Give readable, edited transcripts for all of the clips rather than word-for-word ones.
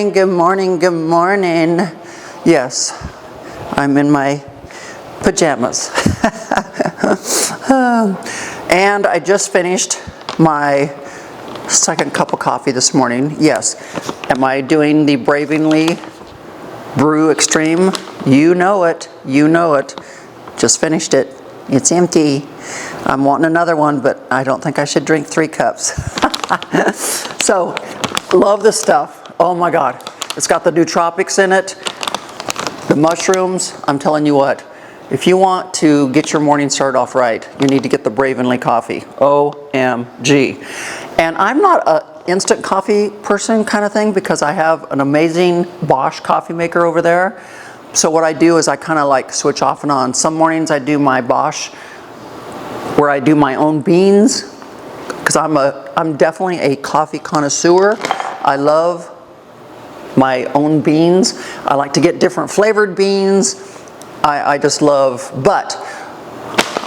morning, good morning, good morning. Yes, I'm in my pajamas. And I just finished my second cup of coffee this morning. Yes, am I doing the Bravingly Brew Extreme? You know it, you know it. Just finished it. It's empty. I'm wanting another one, but I don't think I should drink 3 cups. So, love this stuff. Oh my God. It's got the nootropics in it, the mushrooms. I'm telling you what, if you want to get your morning started off right, you need to get the Bravingly coffee. OMG. And I'm not an instant coffee person kind of thing because I have an amazing Bosch coffee maker over there. So what I do is I kind of like switch off and on. Some mornings I do my Bosch where I do my own beans because I'm definitely a coffee connoisseur. I love my own beans. I like to get different flavored beans. I just love, but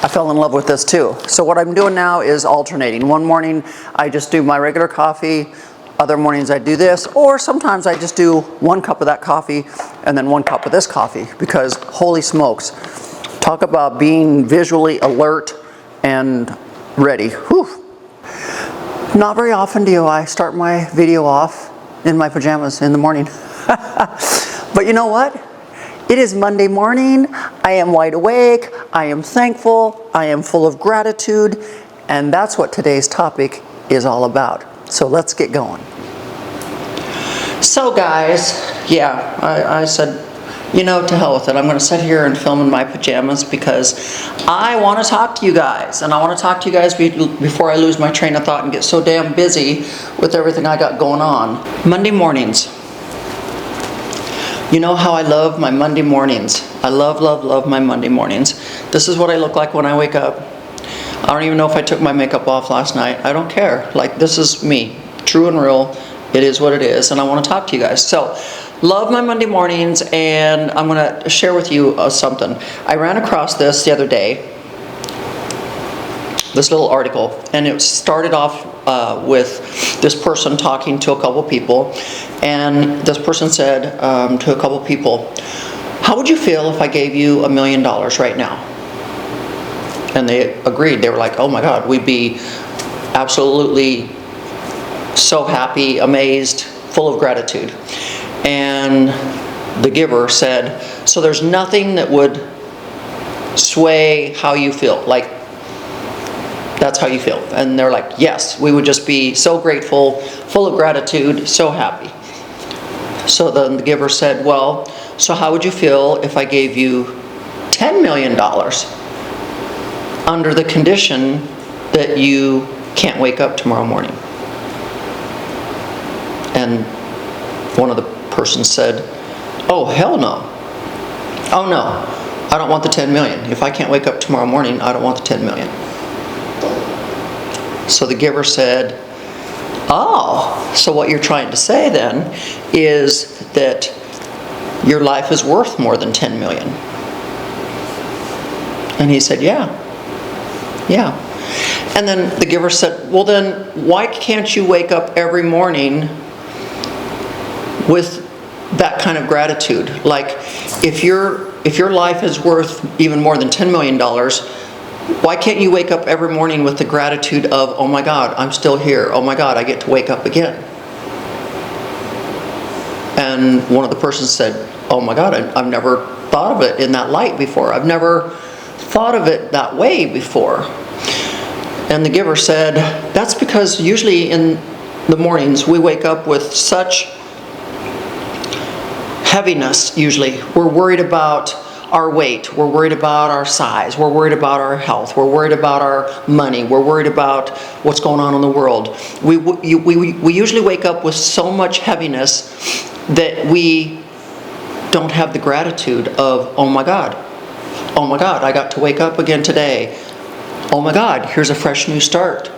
I fell in love with this too. So what I'm doing now is alternating. One morning I just do my regular coffee. Other mornings I do this, or sometimes I just do 1 cup of that coffee and then 1 cup of this coffee because holy smokes, talk about being visually alert and ready. Whew. Not very often do I start my video off in my pajamas in the morning. But you know what? It is Monday morning. I am wide awake. I am thankful. I am full of gratitude. And that's what today's topic is all about. So let's get going. So guys, yeah, I said, you know, to hell with it. I'm going to sit here and film in my pajamas because I want to talk to you guys. And I want to talk to you guys before I lose my train of thought and get so damn busy with everything I got going on. Monday mornings. You know how I love my Monday mornings. I love, love, love my Monday mornings. This is what I look like when I wake up. I don't even know if I took my makeup off last night. I don't care. Like, this is me. True and real. It is what it is. And I want to talk to you guys. So, love my Monday mornings. And I'm going to share with you something. I ran across this the other day. This little article. And it started off with this person talking to a couple people. And this person said to a couple people, how would you feel if I gave you $1 million right now? And they agreed. They were like, oh my God, we'd be absolutely so happy, amazed, full of gratitude. And the giver said, so there's nothing that would sway how you feel. Like, that's how you feel. And they're like, yes, we would just be so grateful, full of gratitude, so happy. So then the giver said, well, so how would you feel if I gave you $10 million? Under the condition that you can't wake up tomorrow morning. And one of the persons said, oh, hell no. Oh no, I don't want the 10 million. If I can't wake up tomorrow morning, I don't want the 10 million. So the giver said, oh, so what you're trying to say then is that your life is worth more than 10 million. And he said, yeah. Yeah. And then the giver said, well then, why can't you wake up every morning with that kind of gratitude? Like, if your life is worth even more than $10 million, why can't you wake up every morning with the gratitude of, oh my God, I'm still here. Oh my God, I get to wake up again. And one of the persons said, oh my God, I've never thought of it in that light before. I've never thought of it that way before. And the giver said, that's because usually in the mornings we wake up with such heaviness. Usually we're worried about our weight, we're worried about our size, we're worried about our health, we're worried about our money, we're worried about what's going on in the world. We usually wake up with so much heaviness that we don't have the gratitude of, oh my God, I got to wake up again today. Oh my God, here's a fresh new start.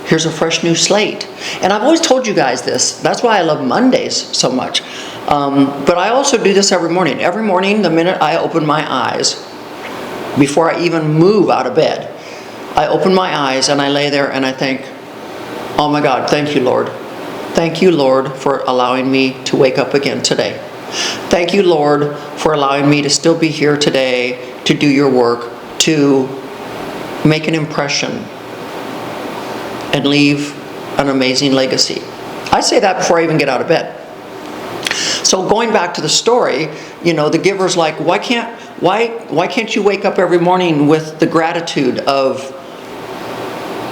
Here's a fresh new slate. And I've always told you guys this. That's why I love Mondays so much. But I also do this every morning. Every morning, the minute I open my eyes, before I even move out of bed, I open my eyes and I lay there and I think, oh my God, thank you, Lord. Thank you, Lord, for allowing me to wake up again today. Thank you, Lord, for allowing me to still be here today to do your work, to make an impression and leave an amazing legacy. I say that before I even get out of bed. So going back to the story, the giver's like, why can't you wake up every morning with the gratitude of,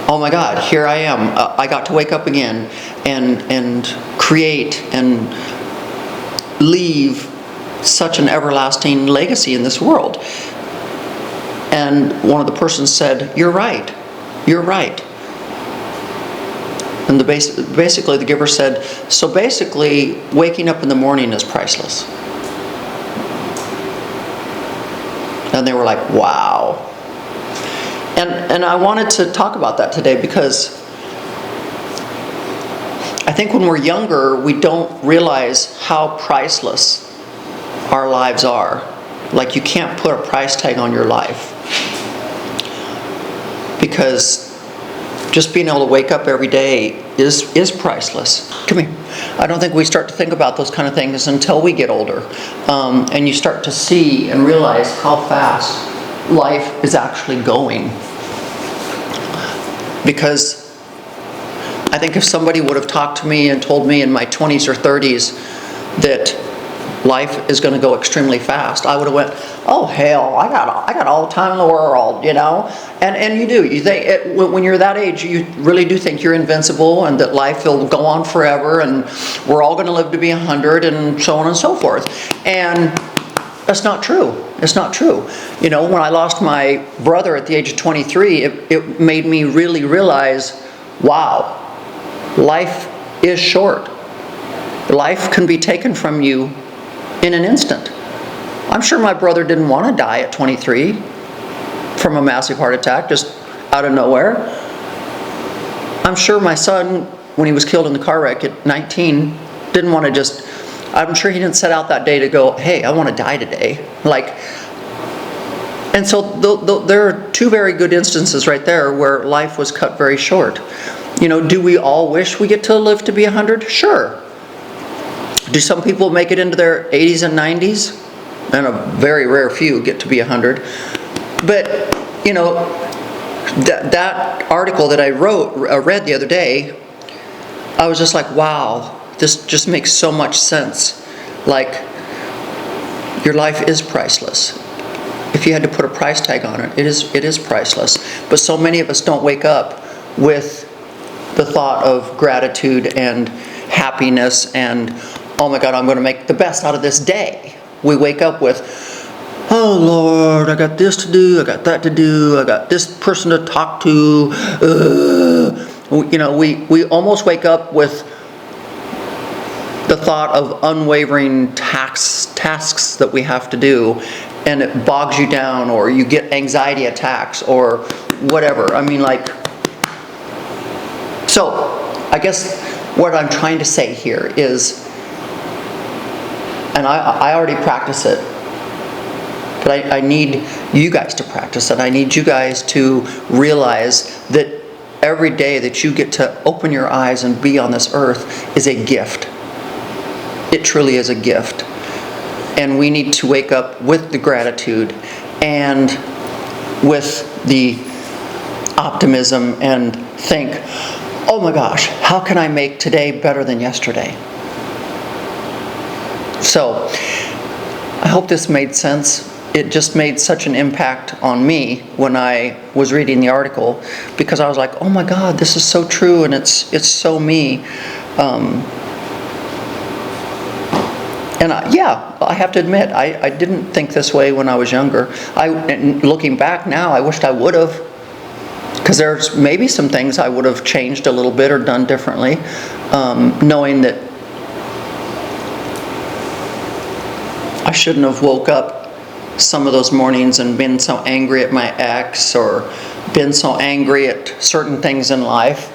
oh my God, here I am. I got to wake up again and create and leave such an everlasting legacy in this world. And one of the persons said, you're right. And basically the giver said, so basically waking up in the morning is priceless. And they were like, wow. And I wanted to talk about that today because I think when we're younger, we don't realize how priceless our lives are. Like, you can't put a price tag on your life. Because just being able to wake up every day is priceless. Come here. I don't think we start to think about those kind of things until we get older. And you start to see and realize how fast life is actually going. Because I think if somebody would have talked to me and told me in my 20s or 30s that life is going to go extremely fast, I would have went, oh hell, I got all the time in the world, And you do. You think when you're that age, you really do think you're invincible and that life will go on forever and we're all going to live to be 100 and so on and so forth. And that's not true. It's not true. When I lost my brother at the age of 23, it made me really realize, wow, life is short. Life can be taken from you in an instant. I'm sure my brother didn't want to die at 23 from a massive heart attack, just out of nowhere. I'm sure my son, when he was killed in the car wreck at 19, didn't want to I'm sure he didn't set out that day to go, hey, I want to die today. And so there are two very good instances right there where life was cut very short. Do we all wish we get to live to be 100? Sure. Do some people make it into their 80s and 90s? And a very rare few get to be 100. But, that article that I read the other day, I was just like, wow, this just makes so much sense. Like, your life is priceless. If you had to put a price tag on it, it is priceless. But so many of us don't wake up with the thought of gratitude and happiness and, oh my God, I'm going to make the best out of this day. We wake up with, oh Lord, I got this to do, I got that to do, I got this person to talk to. We almost wake up with the thought of unwavering tasks that we have to do, and it bogs you down, or you get anxiety attacks, or whatever. So I guess what I'm trying to say here is, and I already practice it, but I need you guys to practice it. I need you guys to realize that every day that you get to open your eyes and be on this earth is a gift. It truly is a gift. And we need to wake up with the gratitude and with the optimism and think, oh my gosh, how can I make today better than yesterday? So, I hope this made sense. It just made such an impact on me when I was reading the article, because I was like, oh my God, this is so true, and it's so me. I have to admit, I didn't think this way when I was younger. And looking back now, I wished I would have, because there's maybe some things I would have changed a little bit or done differently, knowing that I shouldn't have woke up some of those mornings and been so angry at my ex, or been so angry at certain things in life.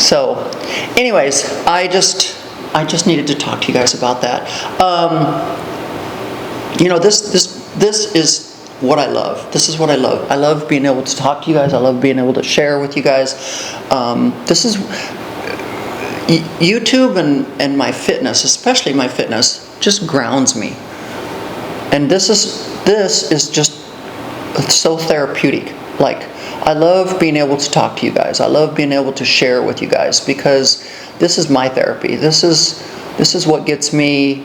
So, anyways, I just needed to talk to you guys about that. This is what I love. This is what I love. I love being able to talk to you guys. I love being able to share with you guys. This is, YouTube and my fitness, especially my fitness, just grounds me. And this is just so therapeutic. Like, I love being able to talk to you guys. I love being able to share with you guys, because this is my therapy. This is what gets me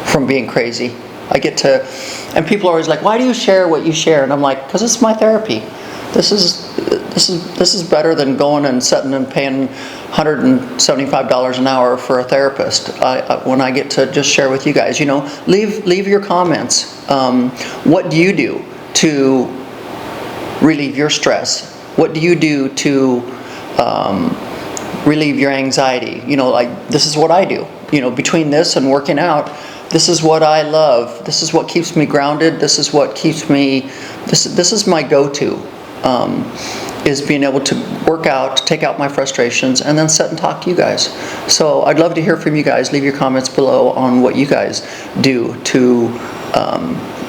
from being crazy. I get to, and people are always like, why do you share what you share? And I'm like, because it's my therapy. This is better than going and sitting and paying $175 an hour for a therapist. When I get to just share with you guys, leave your comments. What do you do to relieve your stress? What do you do to relieve your anxiety? Like, this is what I do. Between this and working out, this is what I love. This is what keeps me grounded. This is what keeps me, this is my go-to, is being able to work out, take out my frustrations, and then sit and talk to you guys. So I'd love to hear from you guys. Leave your comments below on what you guys do to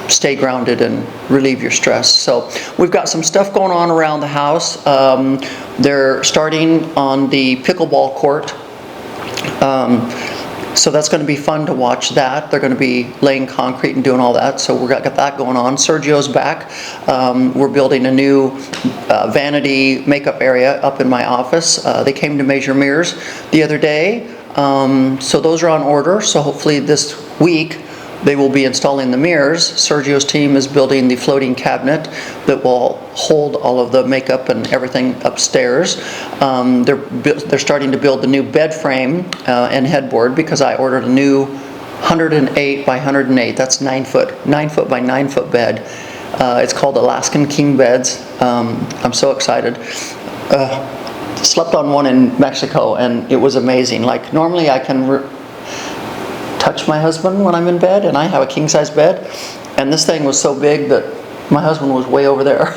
stay grounded and relieve your stress. So we've got some stuff going on around the house. They're starting on the pickleball court. So that's going to be fun to watch that. They're going to be laying concrete and doing all that. So we've got that going on. Sergio's back. We're building a new vanity makeup area up in my office. They came to measure mirrors the other day. So those are on order. So hopefully this week they will be installing the mirrors. Sergio's team is building the floating cabinet that will hold all of the makeup and everything upstairs. They're starting to build the new bed frame and headboard, because I ordered a new 108 by 108. That's 9 foot by 9 foot bed. It's called Alaskan King Beds. I'm so excited. Slept on one in Mexico, and it was amazing. Like, normally I can touch my husband when I'm in bed, and I have a king-size bed, and this thing was so big that my husband was way over there.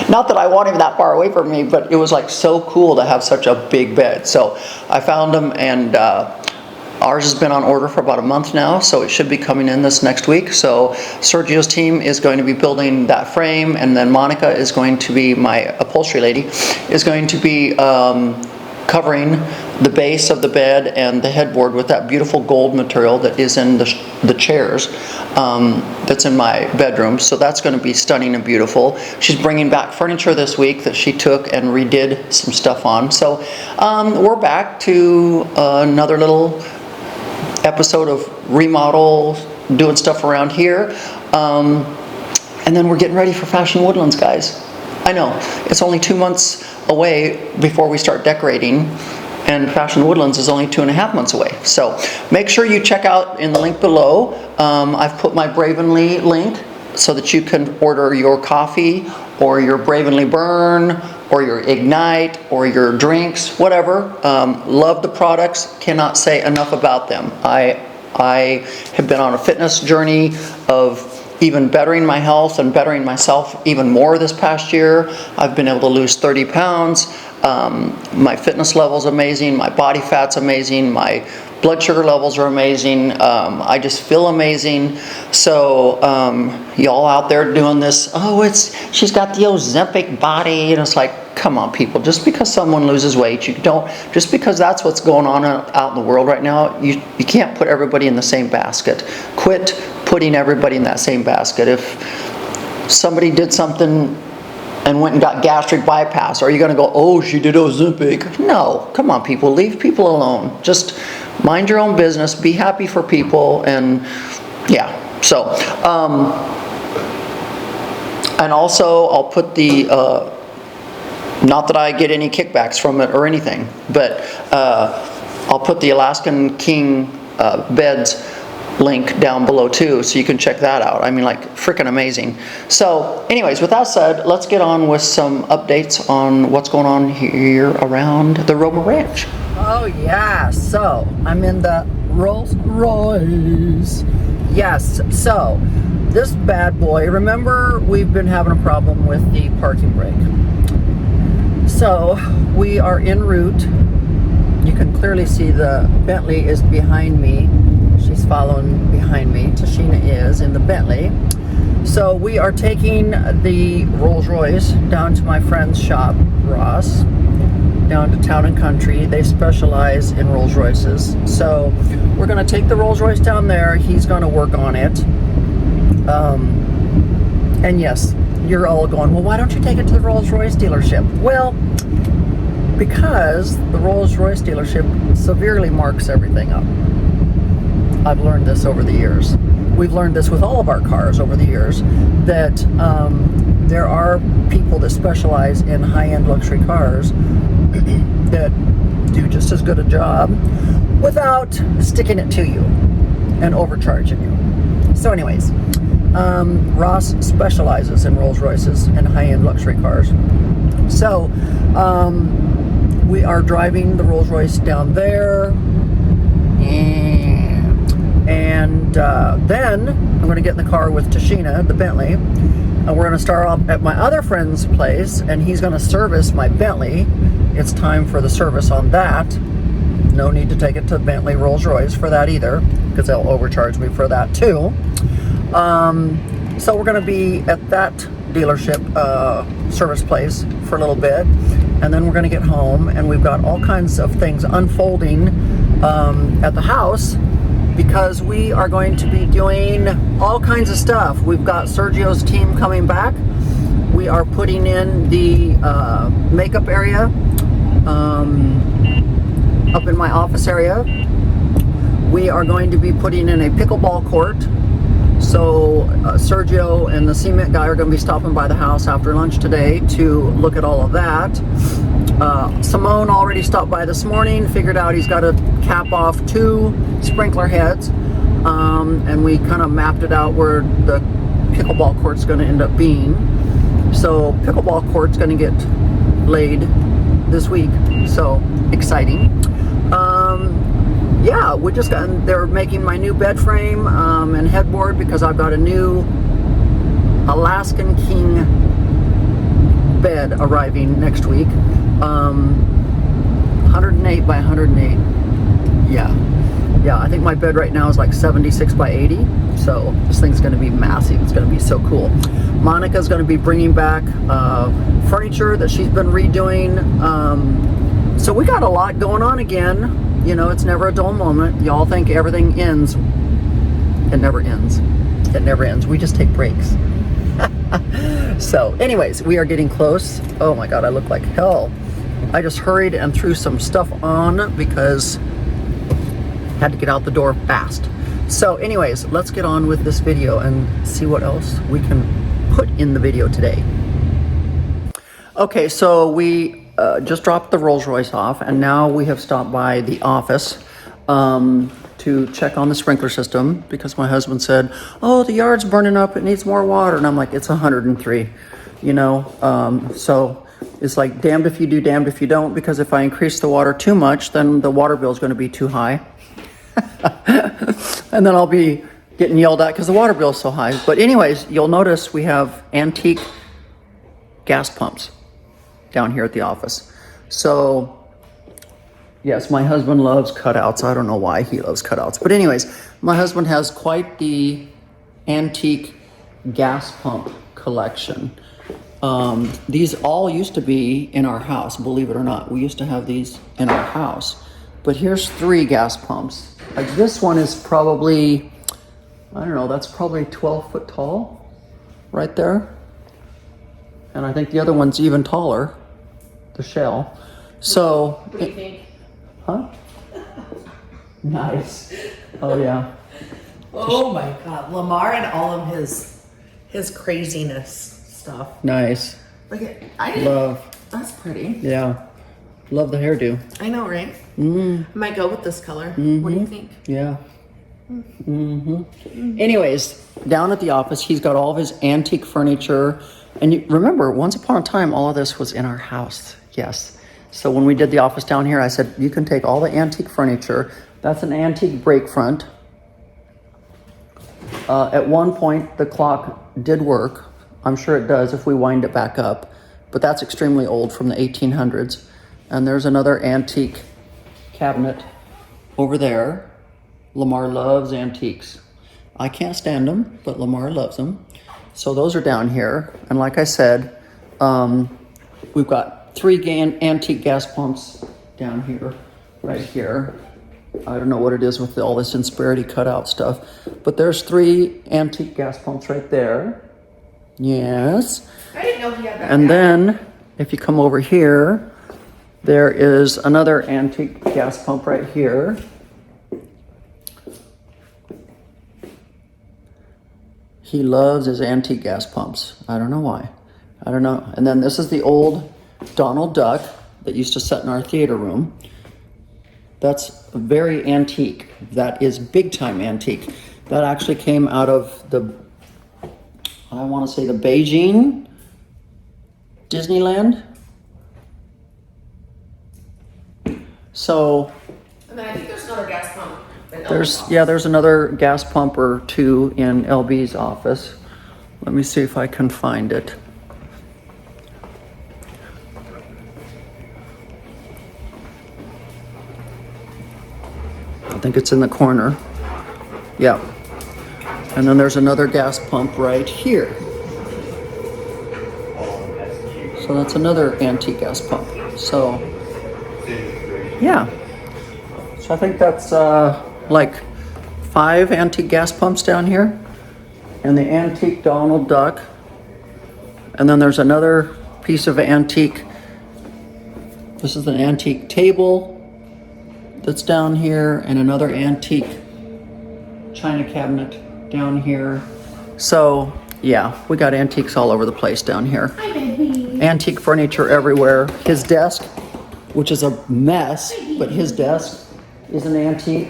Not that I want him that far away from me, but it was like so cool to have such a big bed. So I found them, and ours has been on order for about a month now, so it should be coming in this next week. So Sergio's team is going to be building that frame, and then Monica is going to be, my upholstery lady, is going to be covering the base of the bed and the headboard with that beautiful gold material that is in the chairs that's in my bedroom. So that's going to be stunning and beautiful. She's bringing back furniture this week that she took and redid some stuff on. So we're back to another little episode of remodel, doing stuff around here. And then we're getting ready for Fashion Woodlands, guys. I know, it's only 2 months away before we start decorating, and Fashion Woodlands is only 2.5 months away. So make sure you check out in the link below. I've put my Bravenly link so that you can order your coffee or your Bravenly Burn or your Ignite or your drinks, whatever. Love the products, cannot say enough about them. I have been on a fitness journey of even bettering my health and bettering myself even more this past year. I've been able to lose 30 pounds. My fitness level's amazing. My body fat's amazing. My blood sugar levels are amazing. I just feel amazing. So y'all out there doing this, she's got the Ozempic body, and it's like, come on, people. Just because someone loses weight, just because that's what's going on out in the world right now, you can't put everybody in the same basket. Quit putting everybody in that same basket. If somebody did something and went and got gastric bypass, are you going to go, oh, she did Ozempic? No, come on, people. Leave people alone. Just mind your own business. Be happy for people. And yeah, so and also I'll put the not that I get any kickbacks from it or anything, but I'll put the Alaskan King beds link down below too, so you can check that out. I mean, like, freaking amazing. So anyways, with that said, let's get on with some updates on what's going on here around the Roma Ranch. Oh yeah, so I'm in the Rolls Royce. Yes, so this bad boy, remember we've been having a problem with the parking brake. So we are en route. You can clearly see the Bentley is behind me. She's following behind me. Tashina is in the Bentley. So we are taking the Rolls Royce down to my friend's shop, Ross. down to Town and Country. They specialize in Rolls Royces. So we're going to take the Rolls Royce down there. He's going to work on it. And yes, you're all going, well, why don't you take it to the Rolls Royce dealership? Well, because the Rolls Royce dealership severely marks everything up. I've learned this over the years. We've learned this with all of our cars over the years, that there are people that specialize in high-end luxury cars that do just as good a job without sticking it to you and overcharging you. So anyways, Ross specializes in Rolls Royces and high-end luxury cars. So we are driving the Rolls Royce down there, and then I'm going to get in the car with Tashina, the Bentley, and we're going to start off at my other friend's place, and he's going to service my Bentley. It's time for the service on that. No need to take it to Bentley Rolls Royce for that either, because they'll overcharge me for that too. So we're going to be at that dealership service place for a little bit, and then we're going to get home, and we've got all kinds of things unfolding at the house, because we are going to be doing all kinds of stuff. We've got Sergio's team coming back. We are putting in the makeup area up in my office area. We are going to be putting in a pickleball court. So Sergio and the cement guy are going to be stopping by the house after lunch today to look at all of that. Simone already stopped by this morning, figured out he's got to cap off 2 sprinkler heads, and we kind of mapped it out where the pickleball court's going to end up being. So pickleball court's going to get laid this week, so exciting. Yeah, we just got, they're making my new bed frame and headboard, because I've got a new Alaskan King bed arriving next week. 108 by 108. Yeah, I think my bed right now is like 76 by 80. So this thing's going to be massive. It's going to be so cool. Monica's going to be bringing back furniture that she's been redoing. So we got a lot going on again. You know, it's never a dull moment. Y'all think everything ends. It never ends. It never ends. We just take breaks. So anyways, we are getting close. Oh my God, I look like hell. I just hurried and threw some stuff on because I had to get out the door fast. So anyways, let's get on with this video and see what else we can put in the video today. Okay, so we just dropped the Rolls Royce off, and now we have stopped by the office to check on the sprinkler system, because my husband said, oh, the yard's burning up, it needs more water. And I'm like, it's 103, you know? So it's like damned if you do, damned if you don't, because if I increase the water too much, then the water bill is going to be too high. And then I'll be getting yelled at because the water bill is so high. But anyways, you'll notice we have antique gas pumps down here at the office. So yes, my husband loves cutouts. I don't know why he loves cutouts. But anyways, my husband has quite the antique gas pump collection. These all used to be in our house, believe it or not. We used to have these in our house. But here's 3 gas pumps. Like this one is probably, I don't know, that's probably 12 foot tall right there. And I think the other one's even taller, the shell. So, what do you think? Huh? Nice. Oh yeah. Oh my God, Lamar and all of his craziness stuff. Nice. Look at Love. That's pretty. Yeah. Love the hairdo. I know, right? Mm. Might go with this color. Mm-hmm. What do you think? Yeah. Mm-hmm. Anyways, down at the office, he's got all of his antique furniture. And you remember, once upon a time, all of this was in our house. Yes. So when we did the office down here, I said, you can take all the antique furniture. That's an antique brake front. At one point, the clock did work. I'm sure it does if we wind it back up. But that's extremely old, from the 1800s. And there's another antique cabinet over there. Lamar loves antiques. I can't stand them, but Lamar loves them. So those are down here. And like I said, we've got three antique gas pumps down here, right here. I don't know what it is with all this Insperity cutout stuff, but there's 3 antique gas pumps right there. Yes. I didn't know he had that. And then if you come over here, there is another antique gas pump right here. He loves his antique gas pumps. I don't know why. I don't know. And then this is the old Donald Duck that used to sit in our theater room. That's very antique. That is big time antique. That actually came out of the, I want to say the Beijing Disneyland. So And then I think there's another gas pump. there's another gas pump or 2 in LB's office. Let me see if I can find it. I think it's in the corner. Yeah. And then there's another gas pump right here. So that's another antique gas pump. So, yeah. So I think that's like 5 antique gas pumps down here. And the antique Donald Duck. And then there's another piece of antique. This is an antique table that's down here, and another antique china cabinet down here. So yeah, we got antiques all over the place down here. Hi, baby. Antique furniture everywhere. His desk, which is a mess, but his desk is an antique.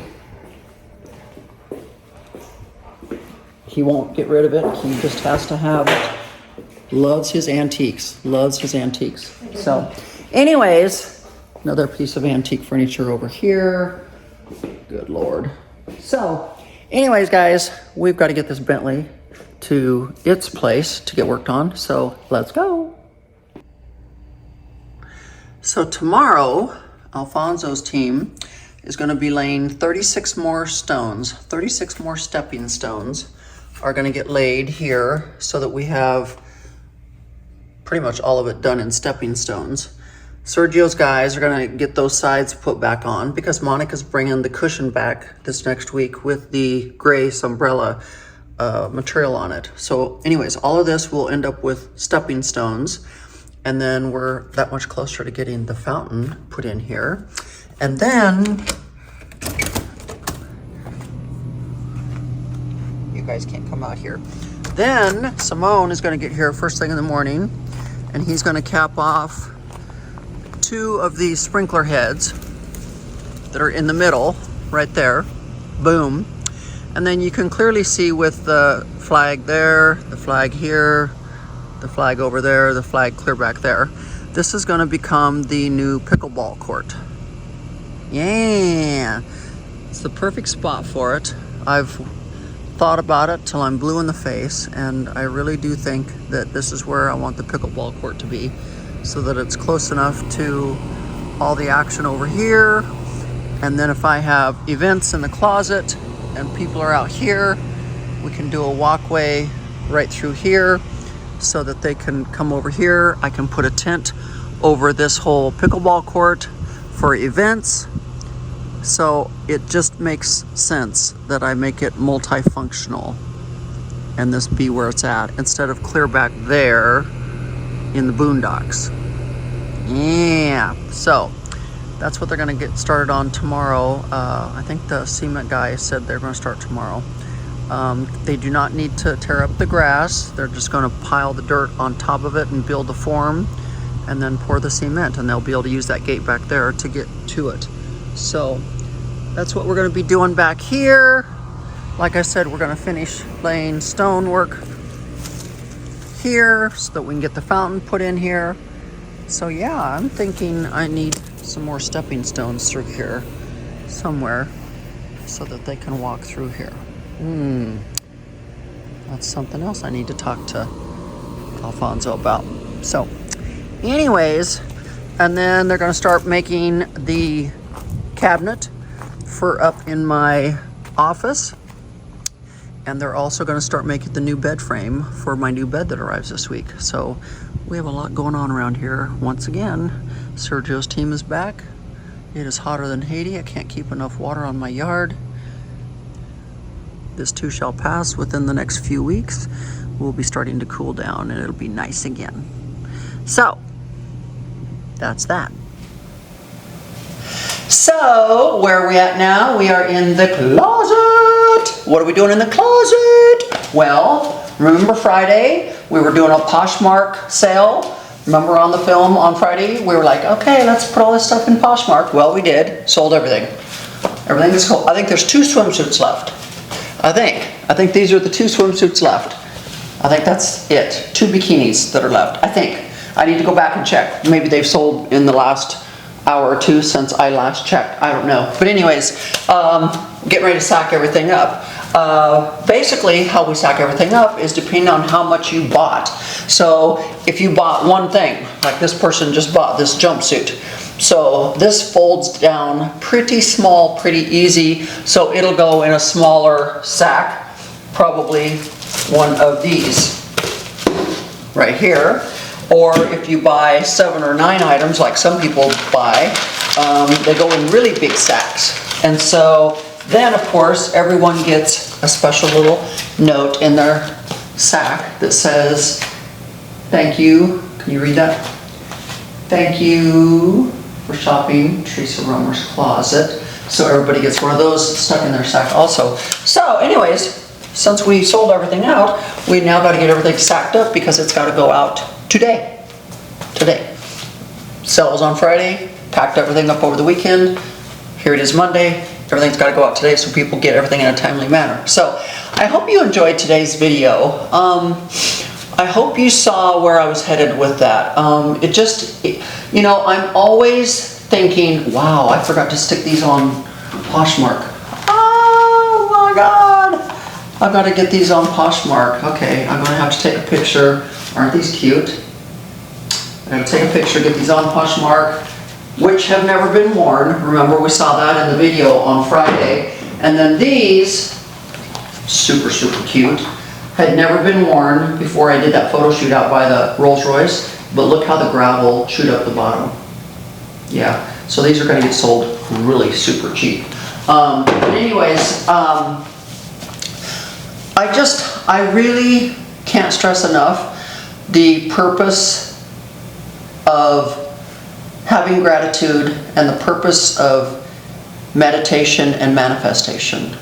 He won't get rid of it. He just has to have it. Loves his antiques. Loves his antiques. So anyways, another piece of antique furniture over here. Good Lord. So anyways, guys, we've got to get this Bentley to its place to get worked on. So let's go. So tomorrow, Alfonso's team is going to be laying 36 more stones. 36 more stepping stones are going to get laid here so that we have pretty much all of it done in stepping stones. Sergio's guys are going to get those sides put back on because Monica's bringing the cushion back this next week with the gray umbrella material on it. So anyways, all of this will end up with stepping stones, and then we're that much closer to getting the fountain put in here. And then you guys can't come out here. Then Simone is going to get here first thing in the morning, and he's going to cap off 2 of these sprinkler heads that are in the middle right there. Boom. And then you can clearly see with the flag there, the flag here, the flag over there, the flag clear back there. This is going to become the new pickleball court. Yeah. It's the perfect spot for it. I've thought about it till I'm blue in the face, and I really do think that this is where I want the pickleball court to be, so that it's close enough to all the action over here. And then if I have events in the closet and people are out here, we can do a walkway right through here so that they can come over here. I can put a tent over this whole pickleball court for events. So it just makes sense that I make it multifunctional and this be where it's at instead of clear back there in the boondocks. Yeah, so that's what they're going to get started on tomorrow. I think the cement guy said they're going to start tomorrow. They do not need to tear up the grass. They're just going to pile the dirt on top of it and build the form and then pour the cement, and they'll be able to use that gate back there to get to it. So that's what we're going to be doing back here. Like I said, we're going to finish laying stonework here so that we can get the fountain put in here. So yeah, I'm thinking I need some more stepping stones through here somewhere so that they can walk through here. That's something else I need to talk to Alfonso about. So anyways, and then they're going to start making the cabinet for up in my office. And they're also going to start making the new bed frame for my new bed that arrives this week. So we have a lot going on around here. Once again, Sergio's team is back. It is hotter than Haiti. I can't keep enough water on my yard. This too shall pass. Within the next few weeks, we'll be starting to cool down and it'll be nice again. So, that's that. So, where are we at now? We are in the closet. What are we doing in the closet? Well, remember Friday? We were doing a Poshmark sale. Remember on the film on Friday? We were like, okay, let's put all this stuff in Poshmark. Well, we did. Sold everything. Everything is cool. I think there's 2 swimsuits left. I think these are the 2 swimsuits left. I think that's it. 2 bikinis that are left. I think. I need to go back and check. Maybe they've sold in the last hour or 2 since I last checked. I don't know. But anyways, getting ready to sack everything up. Basically, how we sack everything up is depending on how much you bought. So if you bought one thing, like this person just bought this jumpsuit. So this folds down pretty small, pretty easy. So it'll go in a smaller sack, probably one of these right here. Or if you buy 7 or 9 items, like some people buy, they go in really big sacks. And so then, of course, everyone gets a special little note in their sack that says, thank you. Can you read that? Thank you for shopping Teresa Romer's Closet. So everybody gets one of those stuck in their sack also. So anyways, since we sold everything out, we now got to get everything sacked up because it's got to go out today. Today. Sale was on Friday, packed everything up over the weekend. Here it is Monday. Everything's got to go out today so people get everything in a timely manner. So I hope you enjoyed today's video. I hope you saw where I was headed with that. You know, I'm always thinking, wow, I forgot to stick these on Poshmark. Oh my God. I've got to get these on Poshmark. Okay, I'm going to have to take a picture. Aren't these cute? I'm going to take a picture, get these on Poshmark, which have never been worn. Remember, we saw that in the video on Friday. And then these, super, super cute, had never been worn before I did that photo shoot out by the Rolls Royce. But look how the gravel chewed up the bottom. Yeah, so these are going to get sold really super cheap. But anyways, I really can't stress enough the purpose of having gratitude and the purpose of meditation and manifestation.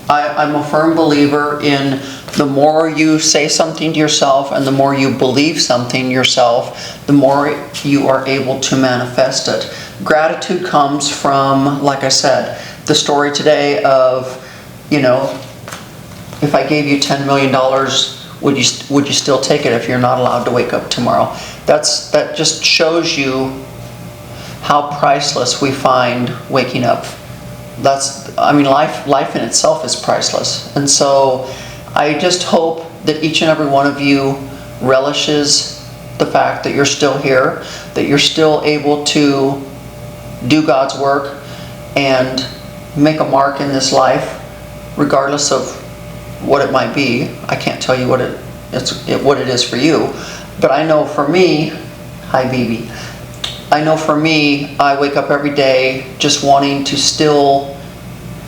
I'm a firm believer in the more you say something to yourself and the more you believe something yourself, the more you are able to manifest it. Gratitude comes from, like I said, the story today of, you know, if I gave you $10 million, would you still take it if you're not allowed to wake up tomorrow? That just shows you how priceless we find waking up. Life in itself is priceless. And so I just hope that each and every one of you relishes the fact that you're still here, that you're still able to do God's work and make a mark in this life, regardless of what it might be. I can't tell you what it is for you, but I know for me, hi Bibi, I know for me, I wake up every day just wanting to still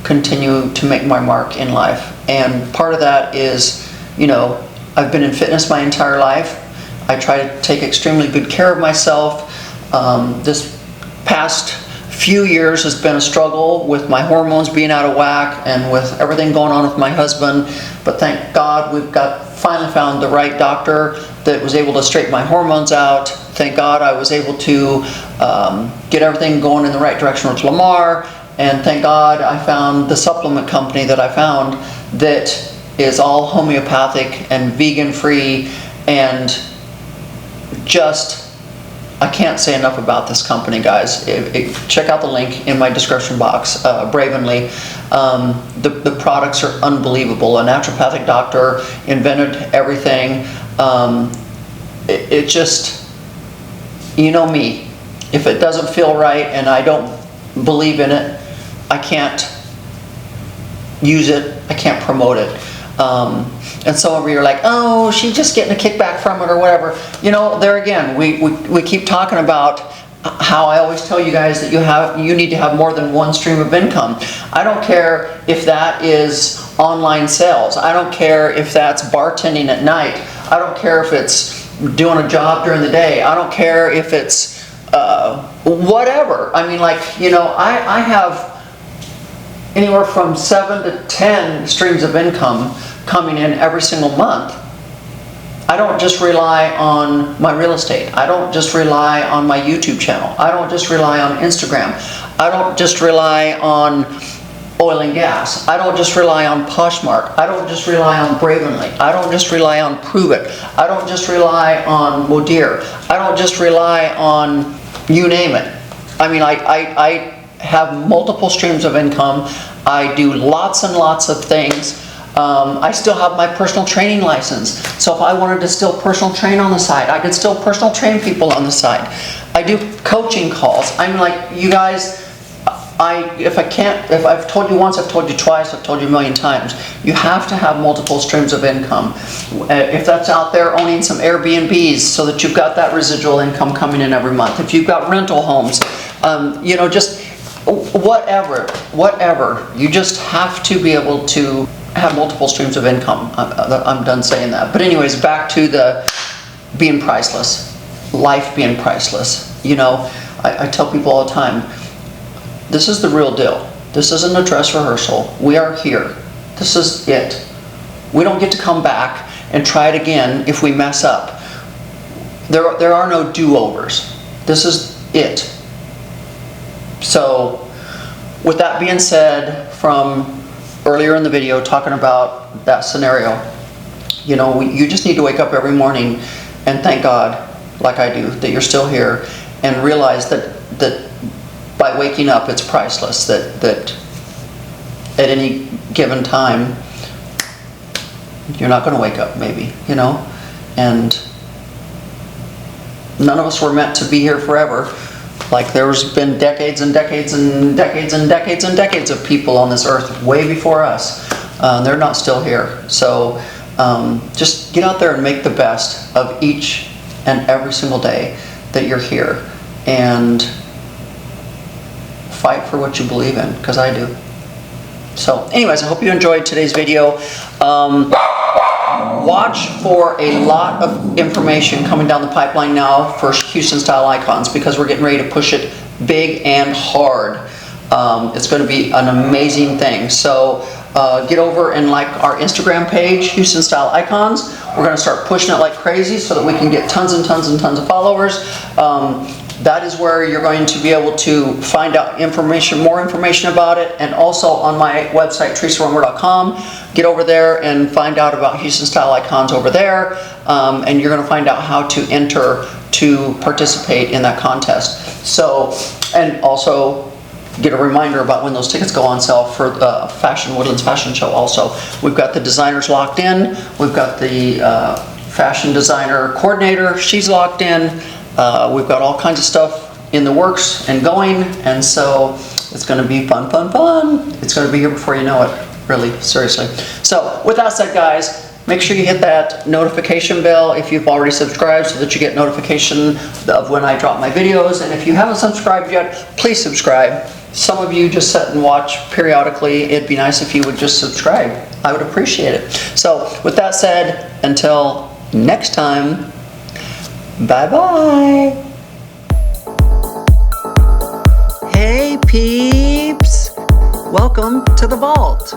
continue to make my mark in life. And part of that is, you know, I've been in fitness my entire life. I try to take extremely good care of myself. This past few years has been a struggle with my hormones being out of whack and with everything going on with my husband. But thank God we've finally found the right doctor that was able to straighten my hormones out. Thank God I was able to get everything going in the right direction with Lamar. And thank God I found the supplement company that I found that is all homeopathic and vegan free, and just, I can't say enough about this company, guys. Check out the link in my description box, Bravenly. The products are unbelievable. A naturopathic doctor invented everything. It just, you know me, if it doesn't feel right and I don't believe in it, I can't use it, I can't promote it. And some of you are like, oh, she's just getting a kickback from it or whatever. You know, there again, we keep talking about how I always tell you guys that you need to have more than one stream of income. I don't care if that is online sales. I don't care if that's bartending at night. I don't care if it's doing a job during the day. I don't care if it's whatever. I mean, like, you know, I have anywhere from 7 to 10 streams of income coming in every single month. I don't just rely on my real estate. I don't just rely on my YouTube channel. I don't just rely on Instagram. I don't just rely on oil and gas. I don't just rely on Poshmark. I don't just rely on Bravenly. I don't just rely on Prove It. I don't just rely on Modir. I don't just rely on you name it. I mean, I have multiple streams of income. I do lots and lots of things. I still have my personal training license. So if I wanted to still personal train on the side, I could still personal train people on the side. I do coaching calls. I mean, like, you guys, if I've told you once, I've told you twice, I've told you a million times, you have to have multiple streams of income. If that's out there owning some Airbnbs so that you've got that residual income coming in every month. If you've got rental homes, you know, just whatever. You just have to be able to have multiple streams of income. I'm done saying that. But anyways, back to the being priceless, life being priceless. You know, I tell people all the time, this is the real deal. This isn't a dress rehearsal. We are here. This is it. We don't get to come back and try it again if we mess up. There are no do-overs. This is it. So, with that being said, from earlier in the video talking about that scenario, you know, you just need to wake up every morning and thank God, like I do, that you're still here, and realize that by waking up it's priceless, that at any given time you're not going to wake up, maybe, you know, and none of us were meant to be here forever. Like, there's been decades and decades and decades and decades and decades of people on this earth way before us. They're not still here. So just get out there and make the best of each and every single day that you're here, and fight for what you believe in, because I do. So anyways, I hope you enjoyed today's video. Watch for a lot of information coming down the pipeline now for Houston Style Icons, because we're getting ready to push it big and hard. It's going to be an amazing thing. So get over and like our Instagram page, Houston Style Icons. We're going to start pushing it like crazy so that we can get tons and tons and tons of followers. That is where you're going to be able to find out more information about it, and also on my website, teresarummer.com. Get over there and find out about Houston Style Icons over there, and you're going to find out how to enter to participate in that contest. So, and also get a reminder about when those tickets go on sale for the Woodlands Fashion Show. Also, we've got the designers locked in. We've got the fashion designer coordinator, she's locked in. We've got all kinds of stuff in the works and going, and so it's going to be fun. It's going to be here before you know it, really, seriously. So with that said, guys, make sure you hit that notification bell if you've already subscribed, so that you get notification of when I drop my videos. And if you haven't subscribed yet, please subscribe. Some of you just sit and watch periodically. It'd be nice if you would just subscribe. I would appreciate it. So with that said, until next time, bye-bye. Hey peeps, welcome to the vault.